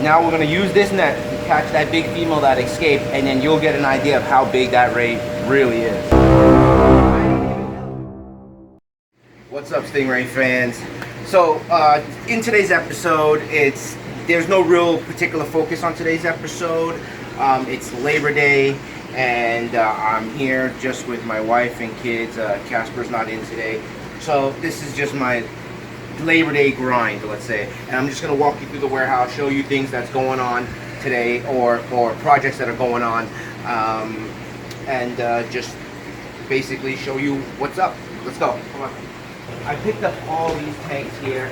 Now we're gonna use this net to catch that big female that escaped, and then you'll get an idea of how big that ray really is. What's up, Stingray fans? So in today's episode, there's no real particular focus on today's episode. It's Labor Day, and I'm here just with my wife and kids. Casper's not in today, so this is just my Labor Day grind, let's say. And I'm just going to walk you through the warehouse, show you things that's going on today, or projects that are going on, and just basically show you what's up. Let's go. Come on. I picked up all these tanks here.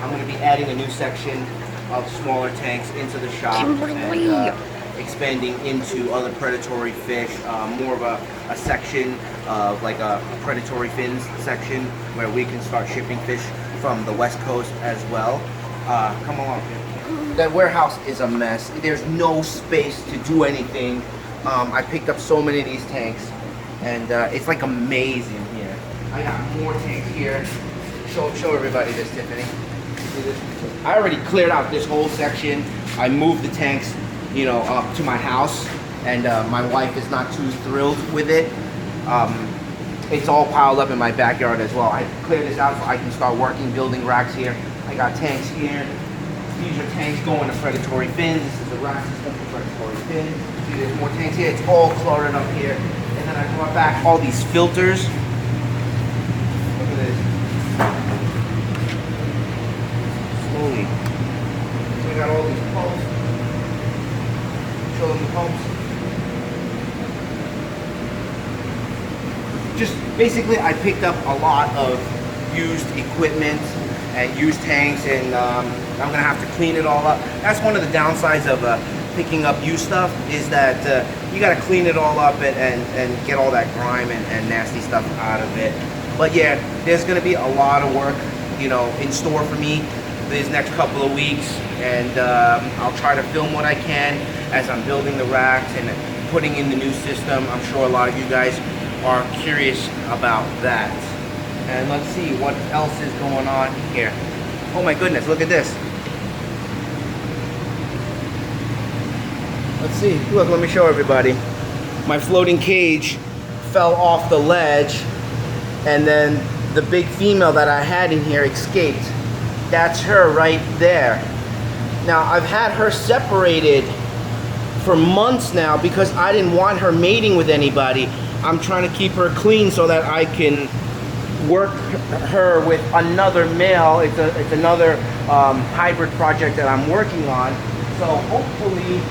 I'm going to be adding a new section of smaller tanks into the shop and expanding into other predatory fish, more of a section of like a predatory fins section where we can start shipping fish from the West Coast as well. Come along. That warehouse is a mess. There's no space to do anything. I picked up so many of these tanks, and it's like amazing here. I got more tanks here. Show everybody this, Tiffany. See this? I already cleared out this whole section. I moved the tanks, you know, up to my house, and my wife is not too thrilled with it. It's all piled up in my backyard as well. I cleared this out so I can start working, building racks here. I got tanks here. These are tanks going to predatory fins. This is the rack system for predatory fins. See, there's more tanks here. It's all cluttered up here. And then I brought back all these filters. Look at this. Slowly. So we got all these pumps. Show them the pumps. Just basically, I picked up a lot of used equipment and used tanks, and I'm gonna have to clean it all up. That's one of the downsides of picking up used stuff, is that you gotta clean it all up and get all that grime and nasty stuff out of it. But yeah, there's gonna be a lot of work, you know, in store for me these next couple of weeks, and I'll try to film what I can as I'm building the racks and putting in the new system. I'm sure a lot of you guys are curious about that. And let's see what else is going on here. Oh my goodness, look at this. Let's see, look, let me show everybody. My floating cage fell off the ledge, and then the big female that I had in here escaped. That's her right there. Now, I've had her separated for months now because I didn't want her mating with anybody. I'm trying to keep her clean so that I can work her with another male. It's another hybrid project that I'm working on. So hopefully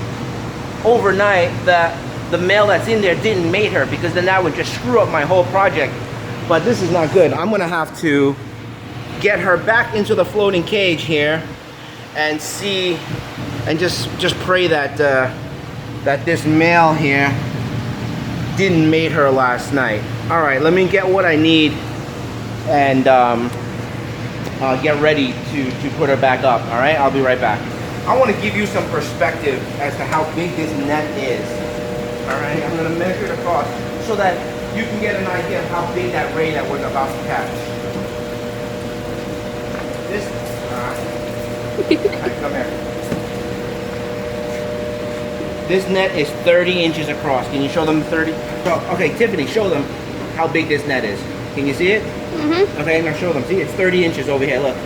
overnight the male that's in there didn't mate her, because then that would just screw up my whole project. But this is not good. I'm gonna have to get her back into the floating cage here and see, and just pray that that this male here didn't mate her last night. All right, let me get what I need and get ready to put her back up. All right, I'll be right back. I want to give you some perspective as to how big this net is. All right, I'm going to measure it across so that you can get an idea of how big that ray that we're about to catch. This, all right, come here. This net is 30 inches across. Can you show them 30? Okay, Tiffany, show them how big this net is. Can you see it? Mm-hmm. Okay, now show them. See, it's 30 inches over here. Look.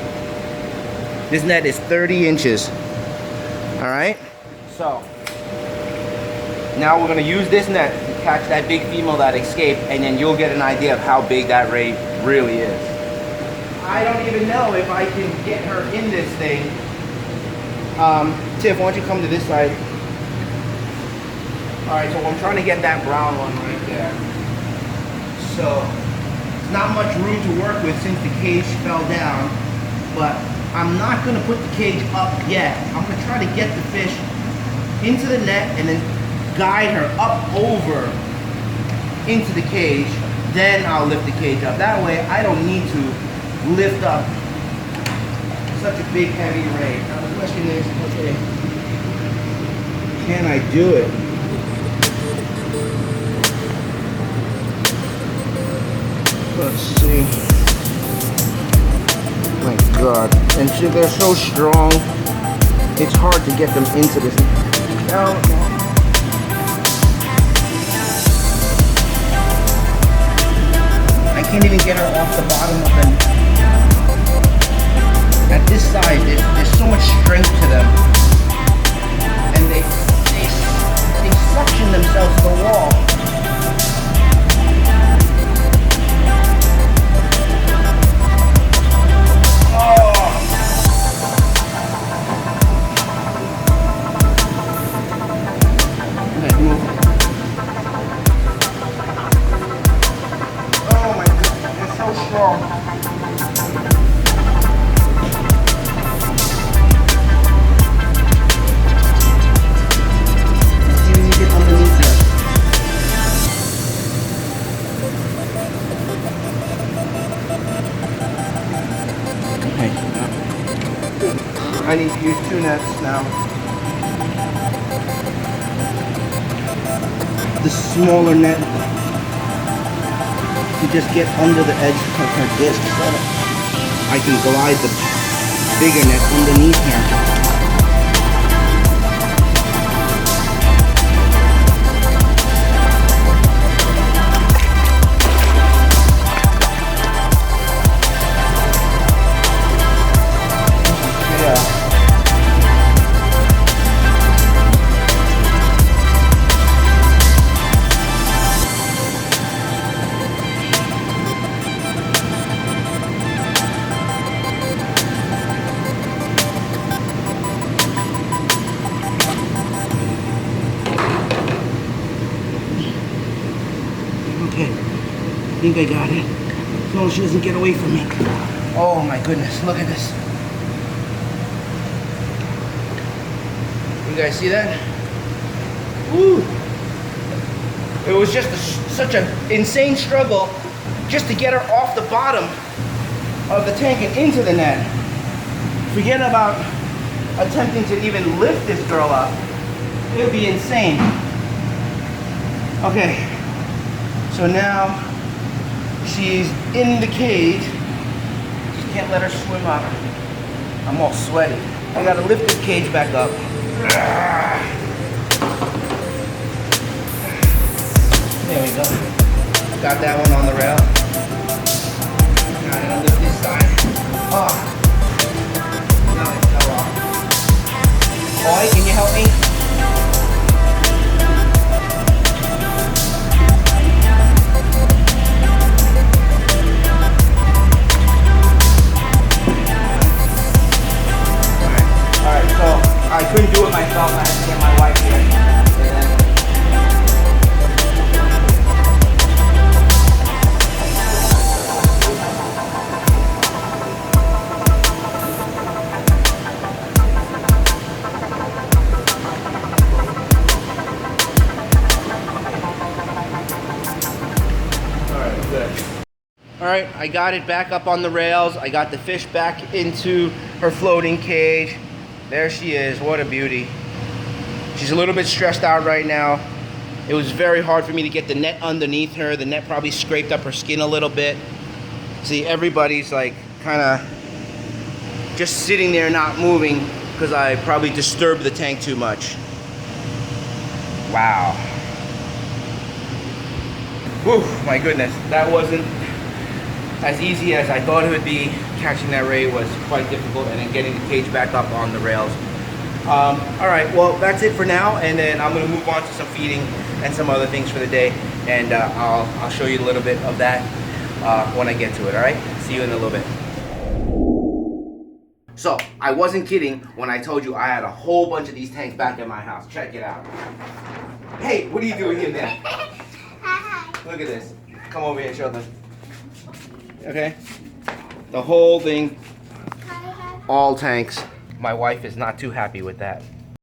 This net is 30 inches. All right? So, now we're going to use this net to catch that big female that escaped, and then you'll get an idea of how big that ray really is. I don't even know if I can get her in this thing. Tiff, why don't you come to this side? Alright, so I'm trying to get that brown one right there. So, it's not much room to work with since the cage fell down, but I'm not going to put the cage up yet. I'm going to try to get the fish into the net and then guide her up over into the cage. Then I'll lift the cage up. That way, I don't need to lift up such a big, heavy ray. Now the question is, okay, can I do it? Let's see. My God. And they're so strong. it's hard to get them into this. No. I can't even get her off the bottom of them. At this size, there's so much strength to them, and they suction themselves to the wall. I need to use 2 nets now. The smaller net to just get under the edge of her disc so I can glide the bigger net underneath her. Okay, I think I got it. As long as she doesn't get away from me. Oh my goodness, look at this. You guys see that? Woo! It was just such an insane struggle just to get her off the bottom of the tank and into the net. Forget about attempting to even lift this girl up. It would be insane. Okay. So now she's in the cage. Just can't let her swim up. I'm all sweaty. I gotta lift this cage back up. There we go. Got that one on the rail. Now I'm gonna lift this side. Oh. Now it fell off. Oi, can you help me? I couldn't do it myself. I had to get my wife here. Alright, good. Alright, I got it back up on the rails. I got the fish back into her floating cage. There she is. What a beauty. She's a little bit stressed out right now. It was very hard for me to get the net underneath her. The net probably scraped up her skin a little bit. See, everybody's like kind of just sitting there not moving because I probably disturbed the tank too much. Wow. Whew, my goodness. That wasn't as easy as I thought it would be. Catching that ray was quite difficult, and then getting the cage back up on the rails. All right, well, that's it for now, and then I'm gonna move on to some feeding and some other things for the day, and I'll show you a little bit of that when I get to it, all right? See you in a little bit. So, I wasn't kidding when I told you I had a whole bunch of these tanks back in my house. Check it out. Hey, what are you doing in there? Look at this. Come over here and show them. Okay? The whole thing, all tanks. My wife is not too happy with that.